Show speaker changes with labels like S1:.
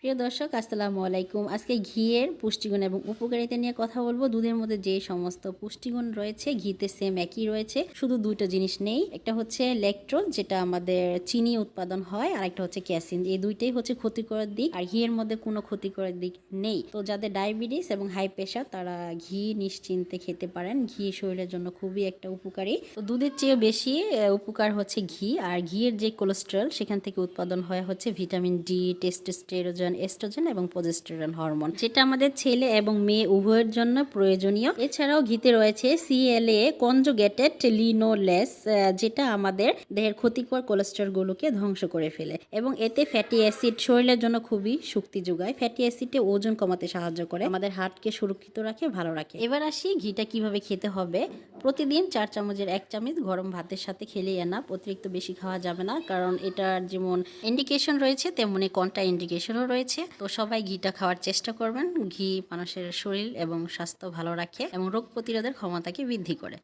S1: প্রিয় দর্শক আসসালামু আলাইকুম। আজকে ঘিয়ের পুষ্টিগুণ এবং উপকারিতা নিয়ে কথা বলবো। দুধের মধ্যে যে সমস্ত পুষ্টিগুণ রয়েছে ঘিতে সেম একই রয়েছে, শুধু দুইটা জিনিস নেই। একটা হচ্ছে ল্যাকটোজ, যেটা আমাদের চিনি উৎপাদন হয়, আর একটা হচ্ছে ক্যাসিন। এই দুইটাই হচ্ছে ক্ষতিকর দিক, আর ঘিয়ের মধ্যে কোনো ক্ষতিকর দিক নেই। তো যাদের ডায়াবেটিস এবং হাই প্রেশার তারা ঘি নিশ্চিন্তে খেতে পারেন। ঘি শরীরের জন্য খুবই একটা উপকারী। তো দুধের চেয়ে বেশি উপকার হচ্ছে ঘি, আর ঘিয়ের যে কোলেস্টেরল সেখান থেকে উৎপাদন হয় হচ্ছে ভিটামিন ডি, টেস্টোস্টেরন, এস্ট্রোজেন এবং প্রজেস্টেরন হরমোন, যেটা আমাদের ছেলে এবং মেয়ে উভয়ের জন্য প্রয়োজনীয়। এছাড়াও ঘিতে রয়েছে সিএলএ কনজুগেটেড লিনোলেস, যেটা আমাদের দেহের ক্ষতিকর কোলেস্টেরল গুলোকে ধ্বংস করে ফেলে, এবং এতে ফ্যাটি অ্যাসিড শরীরের জন্য খুবই শক্তি যোগায়। ফ্যাটি অ্যাসিডে ওজন কমাতে সাহায্য করে, আমাদের হার্টকে সুরক্ষিত রাখে, ভালো রাখে। এবার আসি ঘিটা কিভাবে খেতে হবে। প্রতিদিন 4 চামচের 1 চামচ গরম ভাতের সাথে খেলেই এনাফ। অতিরিক্ত বেশি খাওয়া যাবে না, কারণ এটার যেমন ইন্ডিকেশন রয়েছে তেমনি কন্ট্রা ইন্ডিকেশনও রয়েছে। তো সবাই ঘিটা খাওয়ার চেষ্টা করবেন। ঘি মানুষের শরীর এবং স্বাস্থ্য ভালো রাখে এবং রোগ প্রতিরোধের ক্ষমতাকে বৃদ্ধি করে।